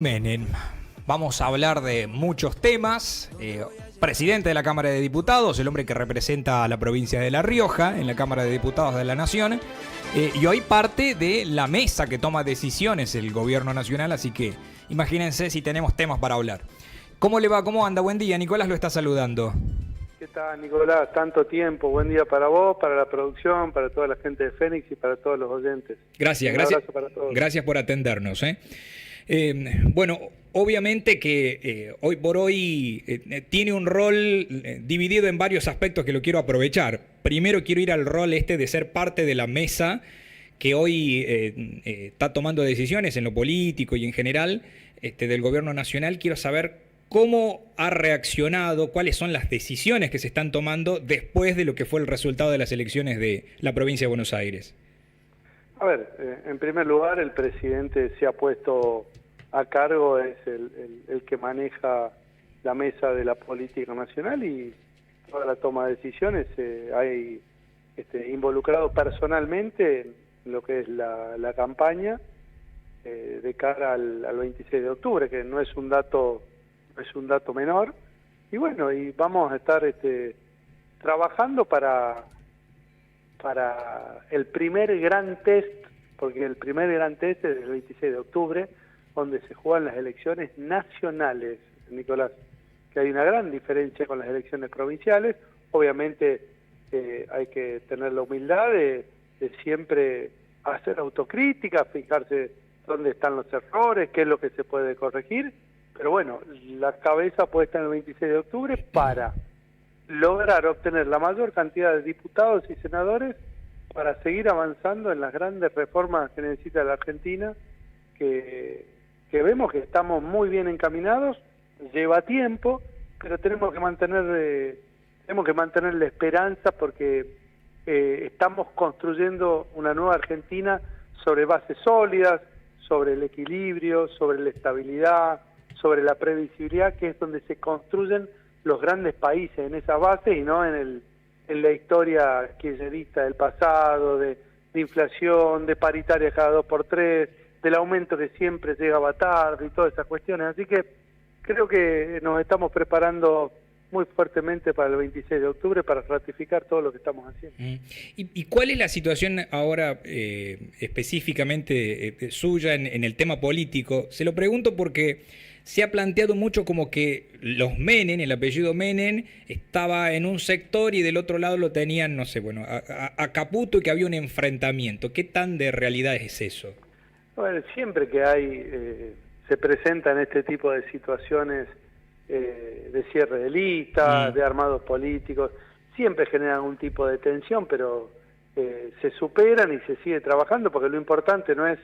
Menem. Vamos a hablar de muchos temas. Presidente de la Cámara de Diputados, el hombre que representa a la provincia de La Rioja en la Cámara de Diputados de la Nación. Y hoy parte de la mesa que toma decisiones el gobierno nacional, así que imagínense si tenemos temas para hablar. ¿Cómo le va? ¿Cómo anda? Buen día. Nicolás lo está saludando. ¿Qué tal, Nicolás? Tanto tiempo. Buen día para vos, para la producción, para toda la gente de Fénix y para todos los oyentes. Gracias, Un abrazo para todos. Gracias por atendernos. Bueno, obviamente que hoy por hoy tiene un rol dividido en varios aspectos que lo quiero aprovechar. Primero quiero ir al rol de ser parte de la mesa que hoy está tomando decisiones en lo político y en general del gobierno nacional. Quiero saber cómo ha reaccionado, cuáles son las decisiones que se están tomando después de lo que fue el resultado de las elecciones de la provincia de Buenos Aires. A ver, en primer lugar, el presidente se ha puesto a cargo, es el que maneja la mesa de la política nacional y toda la toma de decisiones hay involucrado personalmente en lo que es la campaña de cara al 26 de octubre, que no es un dato menor. Y bueno, y vamos a estar trabajando para el primer gran test, porque el primer gran test es el 26 de octubre, donde se juegan las elecciones nacionales, Nicolás, que hay una gran diferencia con las elecciones provinciales. Obviamente hay que tener la humildad de siempre hacer autocrítica, fijarse dónde están los errores, qué es lo que se puede corregir, pero bueno, la cabeza puesta en el 26 de octubre para lograr obtener la mayor cantidad de diputados y senadores para seguir avanzando en las grandes reformas que necesita la Argentina, que vemos que estamos muy bien encaminados, lleva tiempo, pero tenemos que mantener la esperanza porque estamos construyendo una nueva Argentina sobre bases sólidas, sobre el equilibrio, sobre la estabilidad, sobre la previsibilidad, que es donde se construyen los grandes países, en esa base y no en la historia kirchnerista del pasado, de inflación, de paritaria cada 2x3, del aumento que siempre llegaba tarde y todas esas cuestiones. Así que creo que nos estamos preparando muy fuertemente para el 26 de octubre para ratificar todo lo que estamos haciendo. ¿Y cuál es la situación ahora específicamente suya en el tema político? Se lo pregunto porque se ha planteado mucho como que los Menem, el apellido Menem, estaba en un sector y del otro lado lo tenían, no sé, bueno, a Caputo, y que había un enfrentamiento. ¿Qué tan de realidad es eso? Bueno, siempre que se presentan este tipo de situaciones de cierre de listas, de armados políticos, siempre generan algún tipo de tensión, pero se superan y se sigue trabajando, porque lo importante no es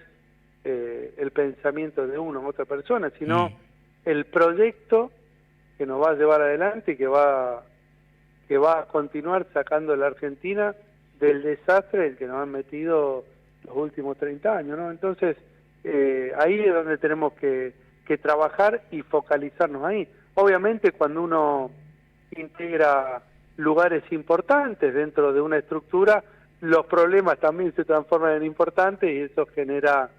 el pensamiento de uno u otra persona, sino el proyecto que nos va a llevar adelante y que va a continuar sacando a la Argentina del desastre en el que nos han metido los últimos 30 años, ¿no? Entonces, ahí es donde tenemos que trabajar y focalizarnos ahí. Obviamente, cuando uno integra lugares importantes dentro de una estructura, los problemas también se transforman en importantes y eso genera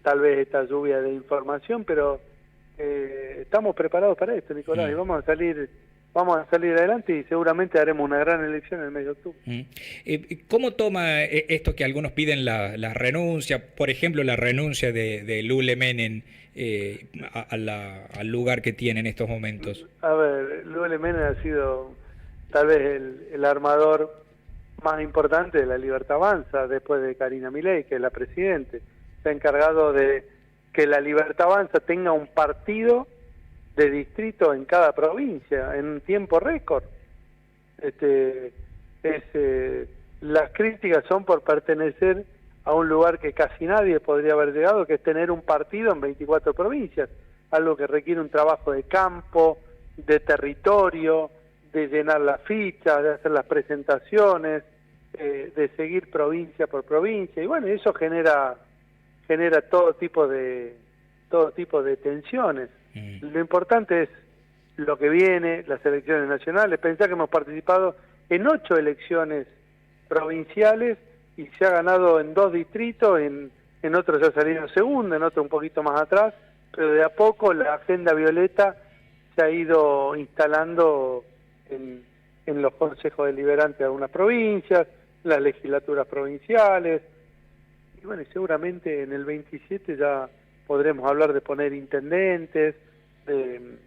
tal vez esta lluvia de información, pero estamos preparados para esto, Nicolás, y vamos a salir adelante y seguramente haremos una gran elección en el mes de octubre. ¿Cómo toma esto que algunos piden la renuncia, por ejemplo la renuncia de Lule Menem al lugar que tiene en estos momentos? A ver, Lule Menem ha sido tal vez el armador más importante de la Libertad Avanza después de Karina Milei, que es la presidente. Se ha encargado de que la Libertad Avanza tenga un partido de distrito en cada provincia en un tiempo récord. Las críticas son por pertenecer a un lugar que casi nadie podría haber llegado, que es tener un partido en 24 provincias, algo que requiere un trabajo de campo, de territorio, de llenar las fichas, de hacer las presentaciones, de seguir provincia por provincia, y bueno, eso genera todo tipo de tensiones. Lo importante es lo que viene, las elecciones nacionales. Pensá que hemos participado en 8 elecciones provinciales y se ha ganado en 2 distritos, en otros ya salieron segundo, en otro un poquito más atrás, pero de a poco la agenda violeta se ha ido instalando en los consejos deliberantes de algunas provincias, las legislaturas provinciales, y bueno, y seguramente en el 27 ya podremos hablar de poner intendentes, de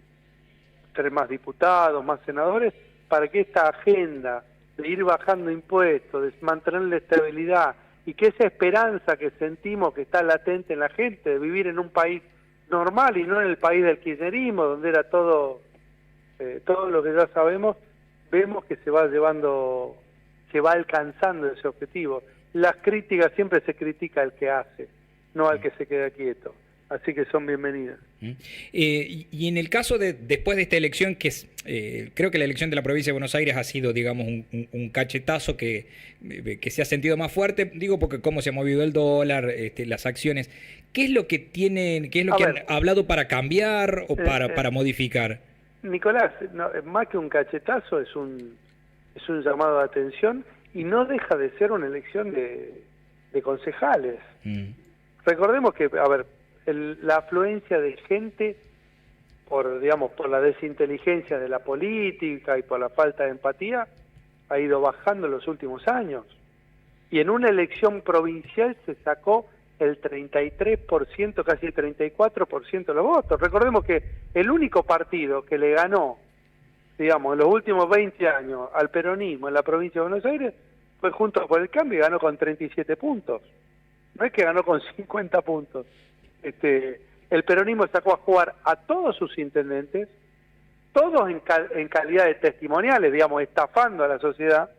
tener más diputados, más senadores, para que esta agenda de ir bajando impuestos, de mantener la estabilidad, y que esa esperanza que sentimos que está latente en la gente, de vivir en un país normal y no en el país del kirchnerismo, donde era todo lo que ya sabemos, vemos que se va llevando, se va alcanzando ese objetivo. Las críticas, siempre se critica al que hace, no al que se queda quieto. Así que son bienvenidas. Y en el caso de después de esta elección, que es, creo que la elección de la provincia de Buenos Aires ha sido, digamos, un cachetazo que se ha sentido más fuerte, digo, porque cómo se ha movido el dólar, las acciones. ¿Qué es lo que tienen, qué es lo que han hablado para cambiar o para modificar? Nicolás, no, más que un cachetazo, es un llamado de atención, y no deja de ser una elección de concejales. Recordemos que, a ver, la afluencia de gente por la desinteligencia de la política y por la falta de empatía ha ido bajando en los últimos años. Y en una elección provincial se sacó el 33%, casi el 34% de los votos. Recordemos que el único partido que le ganó, digamos, en los últimos 20 años al peronismo en la provincia de Buenos Aires fue Juntos por el Cambio, y ganó con 37 puntos. No es que ganó con 50 puntos. El peronismo sacó a jugar a todos sus intendentes, todos en calidad de testimoniales, digamos, estafando a la sociedad,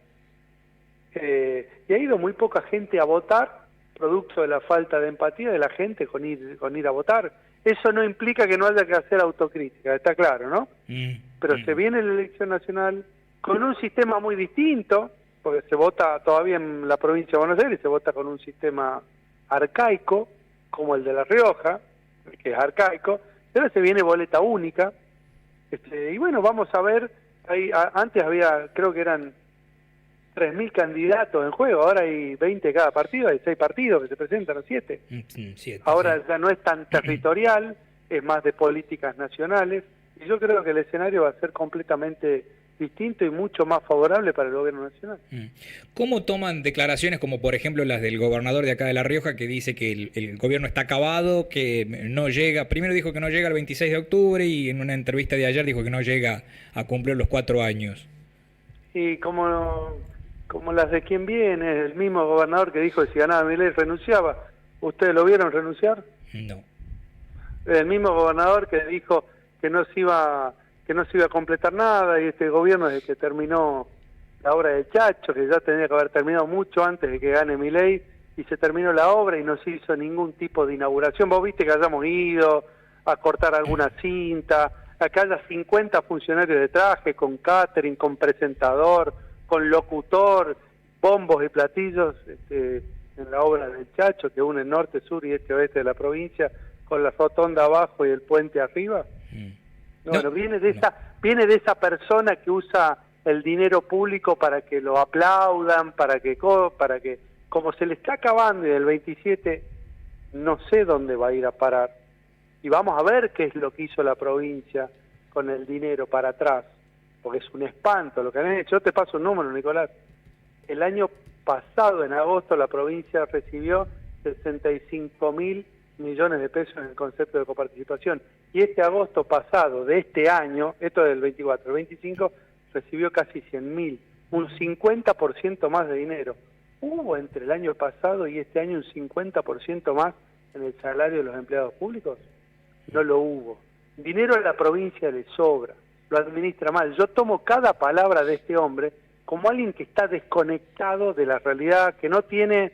y ha ido muy poca gente a votar, producto de la falta de empatía de la gente con ir a votar. Eso no implica que no haya que hacer autocrítica, está claro, ¿no? Pero se viene la elección nacional con un sistema muy distinto, porque se vota todavía en la provincia de Buenos Aires, se vota con un sistema arcaico, como el de La Rioja, que es arcaico, pero se viene boleta única, y bueno, vamos a ver, antes había, creo que eran 3.000 candidatos en juego, ahora hay 20 cada partido, hay 6 partidos que se presentan, o 7. Ahora ya no es tan territorial, es más de políticas nacionales, y yo creo que el escenario va a ser completamente distinto y mucho más favorable para el gobierno nacional. ¿Cómo toman declaraciones como, por ejemplo, las del gobernador de acá de La Rioja, que dice que el gobierno está acabado, que no llega, primero dijo que no llega el 26 de octubre y en una entrevista de ayer dijo que no llega a cumplir los 4 años? Y como las de quien viene, el mismo gobernador que dijo que si ganaba Milei renunciaba. ¿Ustedes lo vieron renunciar? No. El mismo gobernador que dijo que no se iba a completar nada, y este gobierno desde que terminó la obra de Chacho, que ya tenía que haber terminado mucho antes de que gane Milei, y se terminó la obra y no se hizo ningún tipo de inauguración. Vos viste que hayamos ido a cortar alguna cinta, acá haya 50 funcionarios de traje, con catering, con presentador, con locutor, bombos y platillos, en la obra del Chacho, que une norte, sur y este-oeste de la provincia, con la rotonda abajo y el puente arriba. Bueno, viene de esa persona que usa el dinero público para que lo aplaudan, para que como se le está acabando, y del 27 no sé dónde va a ir a parar. Y vamos a ver qué es lo que hizo la provincia con el dinero para atrás, porque es un espanto lo que han hecho. Yo te paso un número, Nicolás. El año pasado, en agosto, la provincia recibió 65.000 millones de pesos en el concepto de coparticipación, y este agosto pasado de este año, esto es del 24, el 25, recibió casi 100.000, un 50% más de dinero. ¿Hubo entre el año pasado y este año un 50% más en el salario de los empleados públicos? No lo hubo. Dinero a la provincia le sobra, lo administra mal. Yo tomo cada palabra de este hombre como alguien que está desconectado de la realidad, que no tiene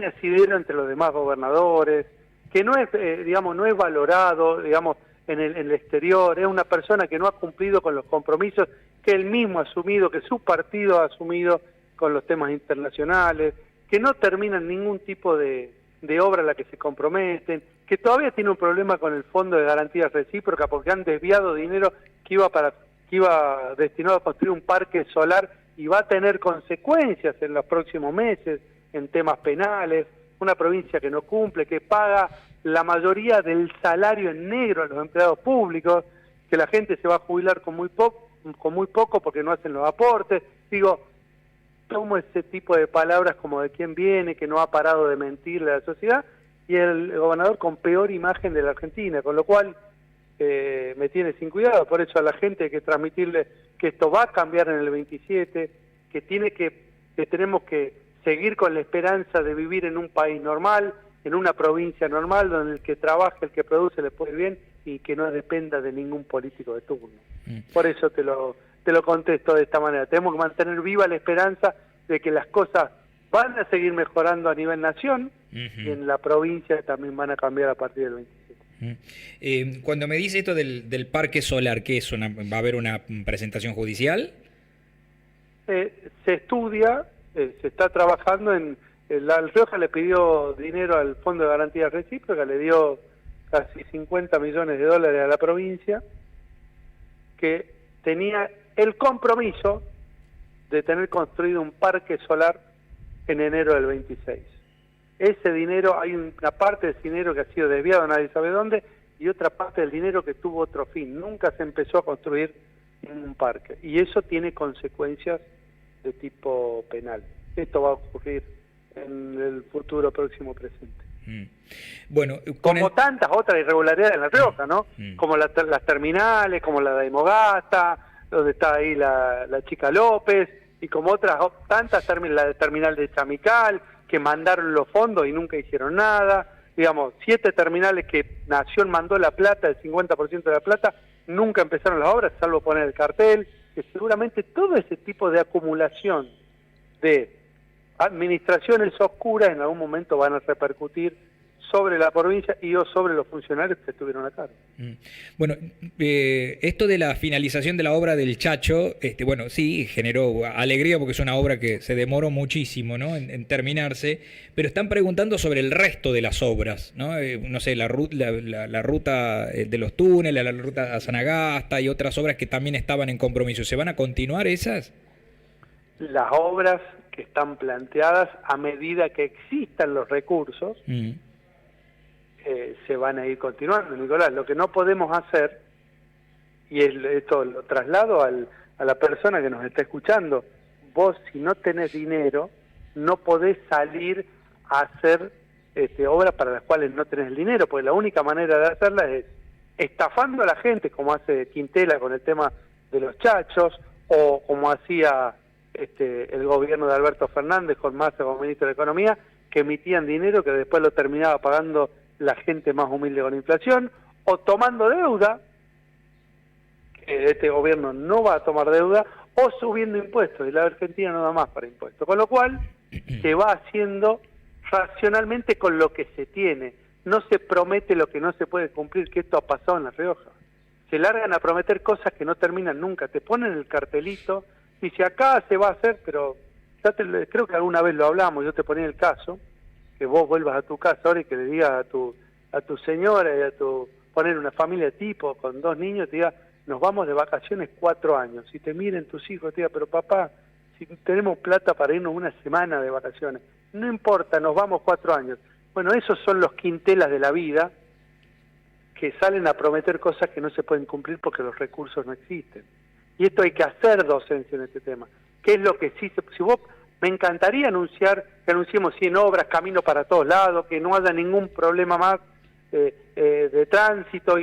asidero entre los demás gobernadores, que no es, no es valorado, en el exterior, es una persona que no ha cumplido con los compromisos que él mismo ha asumido, que su partido ha asumido con los temas internacionales, que no terminan ningún tipo de obra a la que se comprometen, que todavía tiene un problema con el Fondo de Garantías Recíprocas porque han desviado dinero que iba destinado a construir un parque solar, y va a tener consecuencias en los próximos meses en temas penales. Una provincia que no cumple, que paga la mayoría del salario en negro a los empleados públicos, que la gente se va a jubilar con muy poco porque no hacen los aportes. Digo, tomo ese tipo de palabras como de quién viene, que no ha parado de mentirle a la sociedad, y el gobernador con peor imagen de la Argentina, con lo cual me tiene sin cuidado. Por eso a la gente hay que transmitirle que esto va a cambiar en el 27, que tenemos que seguir con la esperanza de vivir en un país normal, en una provincia normal, donde el que trabaja, el que produce le puede ir bien y que no dependa de ningún político de turno. Por eso te lo contesto de esta manera. Tenemos que mantener viva la esperanza de que las cosas van a seguir mejorando a nivel nación y en la provincia también van a cambiar a partir del 27. Cuando me dice esto del parque solar, ¿qué es? ¿Va a haber una presentación judicial? Se estudia, se está trabajando en... La Rioja le pidió dinero al Fondo de Garantía Recíproca, le dio casi 50 millones de dólares a la provincia, que tenía el compromiso de tener construido un parque solar en enero del 26. Ese dinero, hay una parte de ese dinero que ha sido desviado, nadie sabe dónde, y otra parte del dinero que tuvo otro fin. Nunca se empezó a construir un parque. Y eso tiene consecuencias de tipo penal. Esto va a ocurrir en el futuro próximo presente. Bueno, como tantas otras irregularidades en La Rioja, ¿no? Como las terminales, como la de Imogasta, donde está ahí la chica López, y como otras tantas, la terminal de Chamical, que mandaron los fondos y nunca hicieron nada. Digamos, 7 terminales que Nación mandó la plata, el 50% de la plata, nunca empezaron las obras, salvo poner el cartel, que seguramente todo ese tipo de acumulación de administraciones oscuras en algún momento van a repercutir sobre la provincia y o sobre los funcionarios que estuvieron a cargo. Bueno, esto de la finalización de la obra del Chacho, bueno, sí, generó alegría porque es una obra que se demoró muchísimo, ¿no? en terminarse, pero están preguntando sobre el resto de las obras, ¿no? No sé, la ruta de los túneles, la ruta a Sanagasta y otras obras que también estaban en compromiso. ¿Se van a continuar esas? Las obras que están planteadas a medida que existan los recursos, se van a ir continuando, Nicolás. Lo que no podemos hacer, y esto lo traslado a la persona que nos está escuchando, vos si no tenés dinero, no podés salir a hacer obras para las cuales no tenés el dinero, porque la única manera de hacerlas es estafando a la gente, como hace Quintela con el tema de los chachos, o como hacía el gobierno de Alberto Fernández con Massa como ministro de Economía, que emitían dinero que después lo terminaba pagando la gente más humilde con inflación, o tomando deuda, que este gobierno no va a tomar deuda, o subiendo impuestos, y la Argentina no da más para impuestos, con lo cual se va haciendo racionalmente con lo que se tiene, no se promete lo que no se puede cumplir, que esto ha pasado en La Rioja. Se largan a prometer cosas que no terminan nunca, te ponen el cartelito, dice acá se va a hacer, pero creo que alguna vez lo hablamos, yo te ponía el caso, que vos vuelvas a tu casa ahora y que le digas a tu señora y poner una familia tipo con 2 niños, te diga, nos vamos de vacaciones 4 años, y te miren tus hijos, te diga, pero papá, si tenemos plata para irnos una semana de vacaciones, no importa, nos vamos 4 años. Bueno, esos son los Quintelas de la vida que salen a prometer cosas que no se pueden cumplir porque los recursos no existen. Y esto hay que hacer docencia en este tema. ¿Qué es lo que sí? Si vos, me encantaría anunciar que anunciemos 100 obras, camino para todos lados, que no haya ningún problema más de tránsito,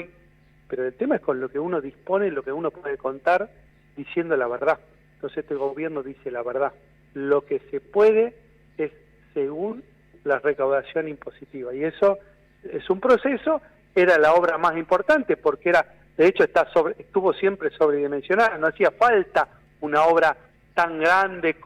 pero el tema es con lo que uno dispone, lo que uno puede contar, diciendo la verdad. Entonces este gobierno dice la verdad. Lo que se puede es según la recaudación impositiva. Y eso es un proceso, era la obra más importante porque de hecho estuvo siempre sobredimensionada, no hacía falta una obra tan grande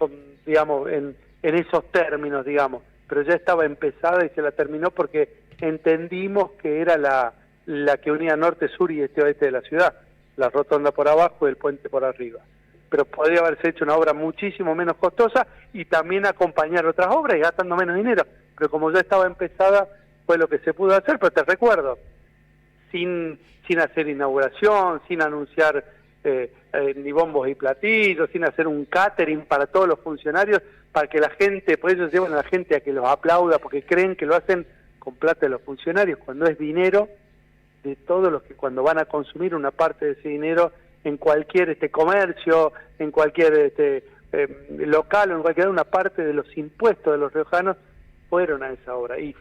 digamos, en esos términos, digamos, pero ya estaba empezada y se la terminó porque entendimos que era la que unía norte, sur y este-oeste de la ciudad, la rotonda por abajo y el puente por arriba. Pero podría haberse hecho una obra muchísimo menos costosa y también acompañar otras obras y gastando menos dinero, pero como ya estaba empezada fue lo que se pudo hacer. Pero te recuerdo, sin hacer inauguración, sin anunciar ni bombos y platillos, sin hacer un catering para todos los funcionarios, para que la gente, por eso llevan a la gente a que los aplauda, porque creen que lo hacen con plata de los funcionarios, cuando es dinero de todos los que cuando van a consumir una parte de ese dinero en cualquier comercio, en cualquier local o en cualquier una parte de los impuestos de los riojanos fueron a esa obra. Y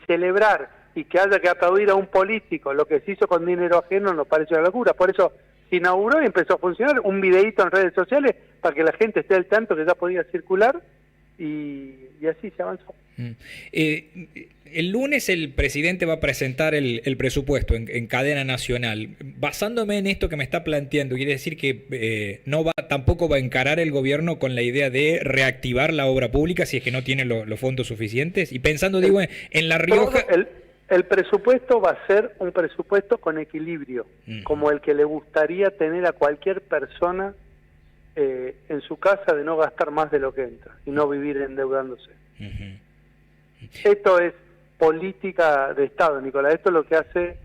celebrar y que haya que aplaudir a un político lo que se hizo con dinero ajeno nos parece una locura. Por eso se inauguró y empezó a funcionar un videíto en redes sociales para que la gente esté al tanto que ya podía circular y así se avanzó. El lunes el presidente va a presentar el presupuesto en cadena nacional. Basándome en esto que me está planteando, quiere decir que tampoco va a encarar el gobierno con la idea de reactivar la obra pública si es que no tiene los fondos suficientes. Y pensando, digo, en La Rioja... El presupuesto va a ser un presupuesto con equilibrio, como el que le gustaría tener a cualquier persona en su casa, de no gastar más de lo que entra y no vivir endeudándose. Esto es política de Estado, Nicolás. Esto es lo que hacen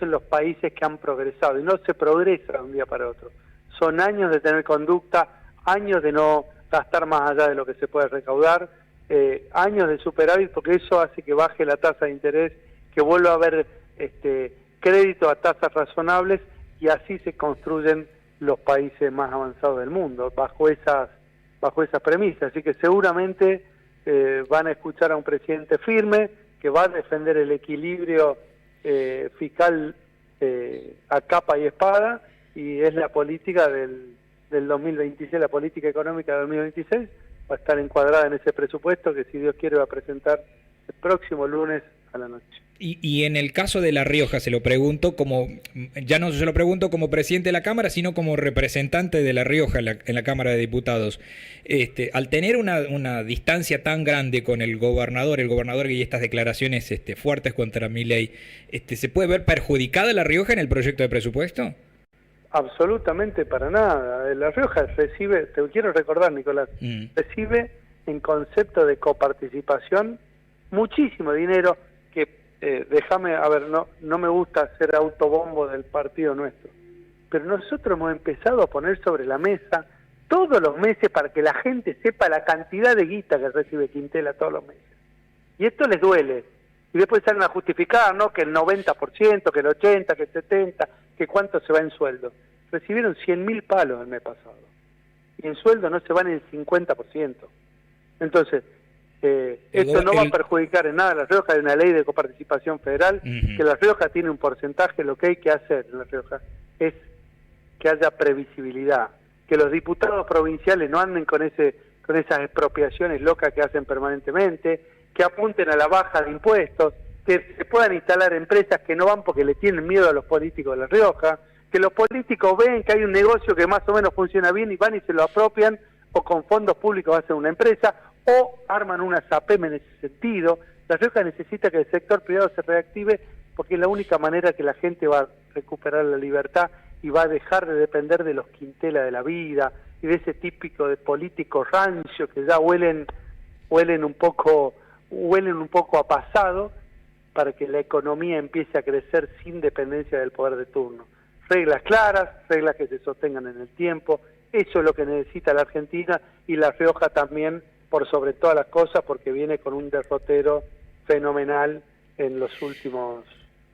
los países que han progresado, y no se progresa de un día para otro. Son años de tener conducta, años de no gastar más allá de lo que se puede recaudar, años de superávit, porque eso hace que baje la tasa de interés, que vuelva a haber crédito a tasas razonables, y así se construyen los países más avanzados del mundo, bajo esas premisas. Así que seguramente van a escuchar a un presidente firme, que va a defender el equilibrio fiscal a capa y espada, y es la política del 2026, la política económica del 2026, va a estar encuadrada en ese presupuesto que, si Dios quiere, va a presentar el próximo lunes a la noche. Y en el caso de La Rioja, se lo pregunto ya no se lo pregunto como presidente de la Cámara, sino como representante de La Rioja en la Cámara de Diputados. Al tener una distancia tan grande con el gobernador y estas declaraciones fuertes contra Milei, ¿se puede ver perjudicada La Rioja en el proyecto de presupuesto? Absolutamente para nada. La Rioja recibe, te quiero recordar, Nicolás, recibe en concepto de coparticipación muchísimo dinero que... déjame, a ver, no me gusta hacer autobombo del partido nuestro, pero nosotros hemos empezado a poner sobre la mesa todos los meses para que la gente sepa la cantidad de guita que recibe Quintela todos los meses. Y esto les duele. Y después salen a justificar, ¿no?, que el 90%, que el 80%, que el 70%, que cuánto se va en sueldo. Recibieron 100.000 palos el mes pasado. Y en sueldo no se van el 50%. Entonces... esto no va a perjudicar en nada a La Rioja. Hay una ley de coparticipación federal, que La Rioja tiene un porcentaje. Lo que hay que hacer en La Rioja es que haya previsibilidad, que los diputados provinciales no anden con esas expropiaciones locas que hacen permanentemente, que apunten a la baja de impuestos, que se puedan instalar empresas que no van porque le tienen miedo a los políticos de La Rioja, que los políticos ven que hay un negocio que más o menos funciona bien y van y se lo apropian, o con fondos públicos hacen una empresa, o arman una SAPEM en ese sentido. La Rioja necesita que el sector privado se reactive, porque es la única manera que la gente va a recuperar la libertad y va a dejar de depender de los Quintela de la vida y de ese típico de políticos rancio que ya huelen un poco a pasado, para que la economía empiece a crecer sin dependencia del poder de turno. Reglas claras, reglas que se sostengan en el tiempo. Eso es lo que necesita la Argentina, y La Rioja también, por sobre todas las cosas, porque viene con un derrotero fenomenal en los últimos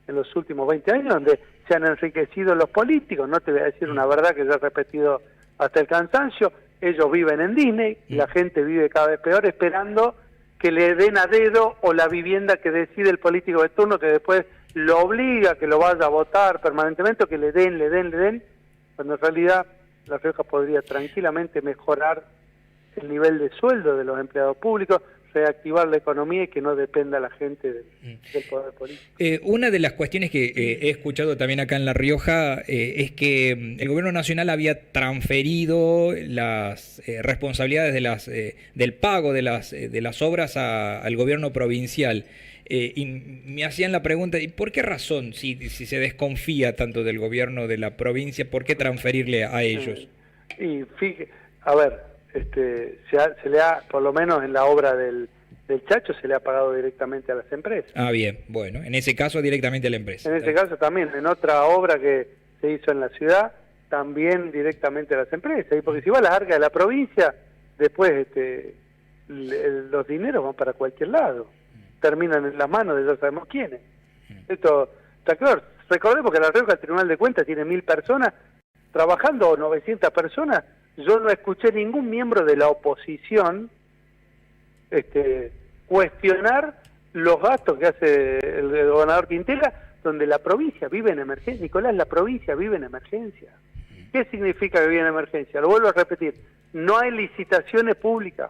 20 años, donde se han enriquecido los políticos. No te voy a decir una verdad que ya he repetido hasta el cansancio. Ellos viven en Disney, y la gente vive cada vez peor, esperando que le den a dedo o la vivienda que decide el político de turno, que después lo obliga, que lo vaya a votar permanentemente, o que le den, cuando en realidad La Rioja podría tranquilamente mejorar el nivel de sueldo de los empleados públicos, reactivar la economía y que no dependa la gente del poder político. Una de las cuestiones que he escuchado también acá en La Rioja es que el gobierno nacional había transferido las responsabilidades del pago de las obras al gobierno provincial. Y me hacían la pregunta, ¿y por qué razón, si se desconfía tanto del gobierno de la provincia, por qué transferirle a ellos? Y fíjate, a ver, se le ha, por lo menos en la obra del Chacho, se le ha pagado directamente a las empresas. Ah, bien, bueno, en ese caso directamente a la empresa. En ese caso también, en otra obra que se hizo en la ciudad, también directamente a las empresas. Y porque si va a las arcas de la provincia, después los dineros van para cualquier lado. terminan en las manos de ya sabemos quiénes. Esto está claro. Recordemos que La Rioja, el Tribunal de Cuentas, tiene 1000 personas trabajando, o 900 personas. Yo no escuché ningún miembro de la oposición cuestionar los gastos que hace el gobernador Quintela, donde la provincia vive en emergencia. Nicolás, la provincia vive en emergencia. ¿Qué significa vivir en emergencia? Lo vuelvo a repetir, no hay licitaciones públicas,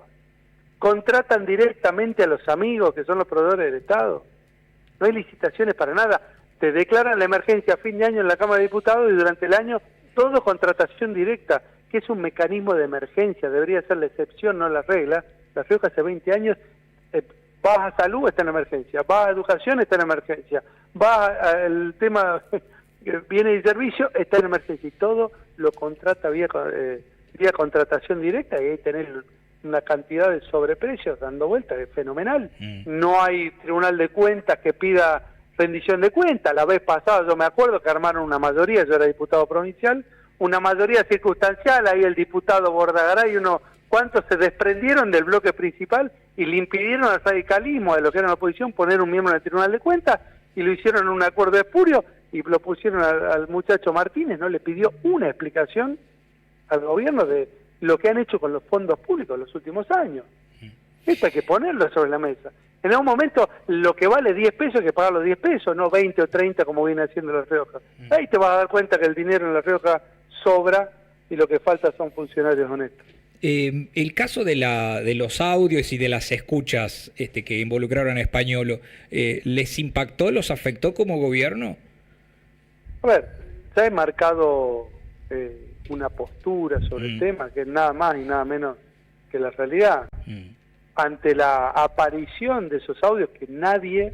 contratan directamente a los amigos que son los proveedores del Estado, no hay licitaciones para nada, te declaran la emergencia a fin de año en la Cámara de Diputados y durante el año todo contratación directa, que es un mecanismo de emergencia, debería ser la excepción, no la regla. La Rioja hace 20 años, vas a salud, está en emergencia, vas a educación, está en emergencia, vas al tema bienes y servicios, está en emergencia, y todo lo contrata vía contratación directa, y ahí tenés una cantidad de sobreprecios dando vueltas, es fenomenal. No hay tribunal de cuentas que pida rendición de cuentas. La vez pasada yo me acuerdo que armaron una mayoría, yo era diputado provincial, una mayoría circunstancial, ahí el diputado Bordagaray y unos cuantos se desprendieron del bloque principal y le impidieron al radicalismo, de lo que era la oposición, poner un miembro en el tribunal de cuentas, y lo hicieron en un acuerdo espurio y lo pusieron al muchacho Martínez, no le pidió una explicación al gobierno de lo que han hecho con los fondos públicos en los últimos años. Esto hay que ponerlo sobre la mesa. En algún momento lo que vale 10 pesos hay que pagar los 10 pesos, no 20 o 30 como viene haciendo La Rioja. Ahí te vas a dar cuenta que el dinero en La Rioja sobra y lo que falta son funcionarios honestos. El caso de los audios y de las escuchas que involucraron a Españolo, ¿les impactó, los afectó como gobierno? A ver, ya he marcado una postura sobre el tema, que es nada más y nada menos que la realidad. Ante la aparición de esos audios, que nadie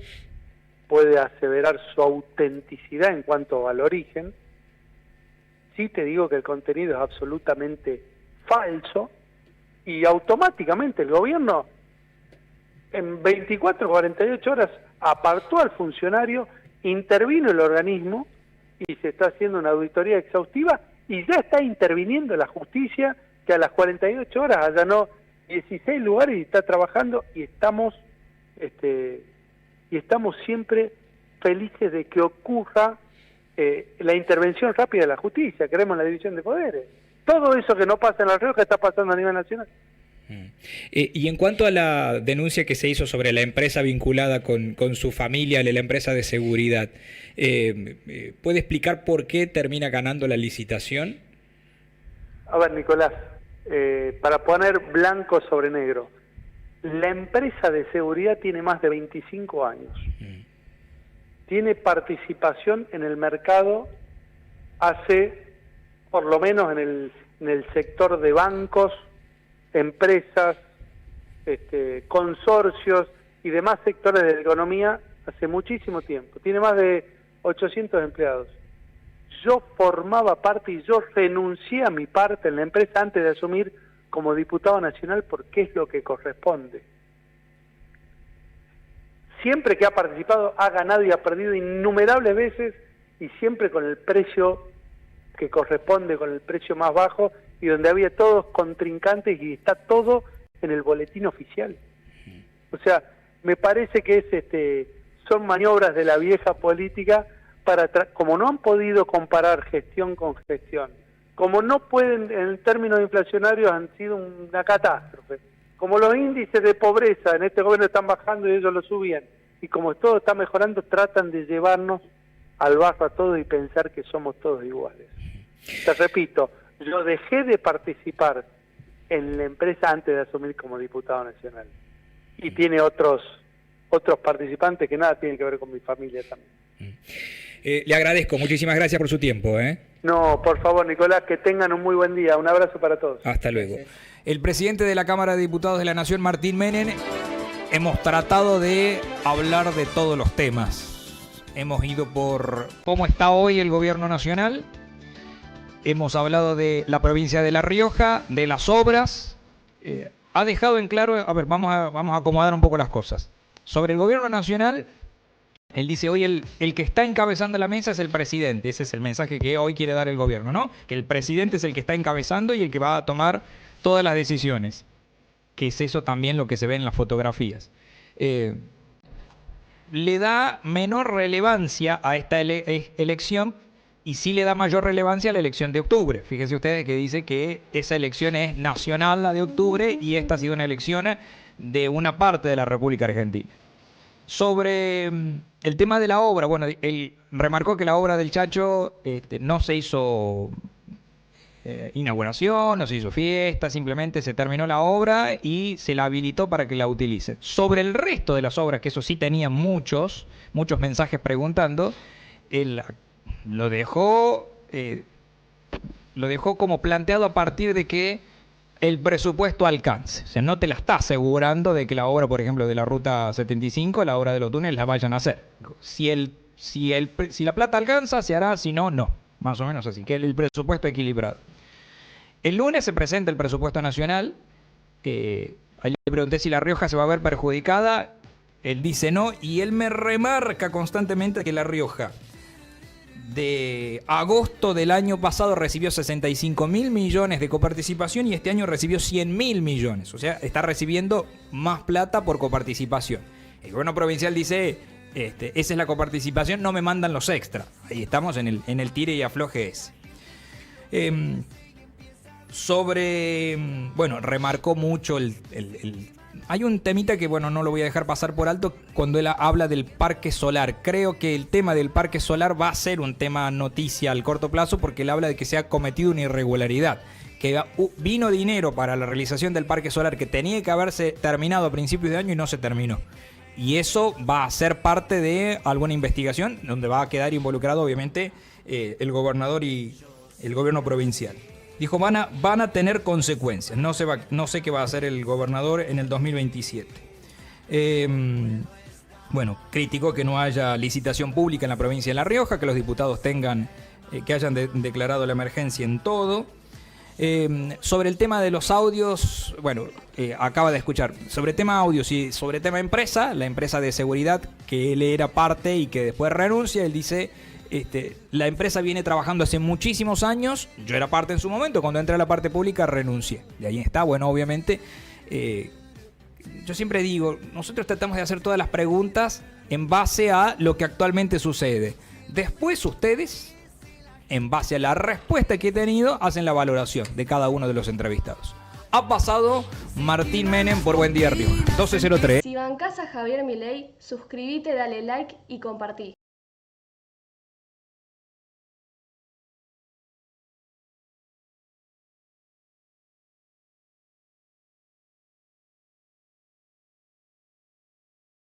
puede aseverar su autenticidad en cuanto al origen, sí te digo que el contenido es absolutamente falso, y automáticamente el gobierno en 24 o 48 horas apartó al funcionario, intervino el organismo y se está haciendo una auditoría exhaustiva, y ya está interviniendo la justicia, que a las 48 horas allanó 16 lugares y está trabajando, y estamos siempre felices de que ocurra la intervención rápida de la justicia. Queremos la división de poderes. Todo eso que no pasa en La Rioja está pasando a nivel nacional. Y en cuanto a la denuncia que se hizo sobre la empresa vinculada con su familia, la empresa de seguridad, ¿puede explicar por qué termina ganando la licitación? A ver, Nicolás, para poner blanco sobre negro, la empresa de seguridad tiene más de 25 años. Tiene participación en el mercado hace, por lo menos en el sector de bancos, empresas, consorcios y demás sectores de la economía hace muchísimo tiempo. Tiene más de 800 empleados. Yo formaba parte y yo renuncié a mi parte en la empresa antes de asumir como diputado nacional, porque es lo que corresponde. Siempre que ha participado ha ganado y ha perdido innumerables veces, y siempre con el precio que corresponde, con el precio más bajo, y donde había todos contrincantes, y está todo en el boletín oficial. O sea, me parece que son maniobras de la vieja política como no han podido comparar gestión con gestión, como no pueden, en términos inflacionarios han sido una catástrofe, como los índices de pobreza en este gobierno están bajando y ellos lo subían, y como todo está mejorando, tratan de llevarnos al bajo a todos y pensar que somos todos iguales. Te repito, yo dejé de participar en la empresa antes de asumir como diputado nacional, y tiene otros participantes que nada tienen que ver con mi familia también. Le agradezco, muchísimas gracias por su tiempo. No, por favor, Nicolás, que tengan un muy buen día. Un abrazo para todos. Hasta luego. El presidente de la Cámara de Diputados de la Nación, Martín Menem, hemos tratado de hablar de todos los temas. Hemos ido por cómo está hoy el gobierno nacional. Hemos hablado de la provincia de La Rioja, de las obras. Ha dejado en claro, a ver, vamos a acomodar un poco las cosas. Sobre el gobierno nacional, él dice hoy el que está encabezando la mesa es el presidente. Ese es el mensaje que hoy quiere dar el gobierno, ¿no? Que el presidente es el que está encabezando y el que va a tomar todas las decisiones. Que es eso también lo que se ve en las fotografías. le da menor relevancia a esta elección y sí le da mayor relevancia a la elección de octubre. Fíjense ustedes que dice que esa elección es nacional, la de octubre, y esta ha sido una elección de una parte de la República Argentina. Sobre el tema de la obra, bueno, él remarcó que la obra del Chacho no se hizo inauguración, no se hizo fiesta, simplemente se terminó la obra y se la habilitó para que la utilicen. Sobre el resto de las obras, que eso sí tenía muchos mensajes preguntando, él lo dejó como planteado a partir de que el presupuesto alcance. O sea, no te la está asegurando de que la obra, por ejemplo, de la Ruta 75, la obra de los túneles, la vayan a hacer. Si la plata alcanza, se hará, si no, no. Más o menos así, que el presupuesto equilibrado. El lunes se presenta el presupuesto nacional. Ahí le pregunté si La Rioja se va a ver perjudicada. Él dice no, y él me remarca constantemente que La Rioja de agosto del año pasado recibió 65.000 millones de coparticipación y este año recibió 100.000 millones. O sea, está recibiendo más plata por coparticipación. El gobierno provincial dice, esa es la coparticipación, no me mandan los extras. Ahí estamos en el tire y afloje ese. Bueno, remarcó mucho hay un temita que, bueno, no lo voy a dejar pasar por alto cuando él habla del parque solar. Creo que el tema del parque solar va a ser un tema noticia al corto plazo porque él habla de que se ha cometido una irregularidad. Que vino dinero para la realización del parque solar que tenía que haberse terminado a principios de año y no se terminó. Y eso va a ser parte de alguna investigación donde va a quedar involucrado, obviamente, el gobernador y el gobierno provincial. Dijo, van a tener consecuencias. No sé qué va a hacer el gobernador en el 2027. Bueno, criticó que no haya licitación pública en la provincia de La Rioja, que los diputados que hayan declarado la emergencia en todo. Sobre el tema de los audios, bueno, acaba de escuchar. Sobre tema audios y sobre tema empresa, la empresa de seguridad que él era parte y que después renuncia, él dice... la empresa viene trabajando hace muchísimos años. Yo era parte en su momento. Cuando entré a la parte pública renuncié. De ahí está, bueno, obviamente yo siempre digo, nosotros tratamos de hacer todas las preguntas en base a lo que actualmente sucede. Después ustedes, en base a la respuesta que he tenido, hacen la valoración de cada uno de los entrevistados. Ha pasado Martín Menem por Buen Día Rioja 1203. Si bancás a Javier Milei, suscríbete, dale like y compartí.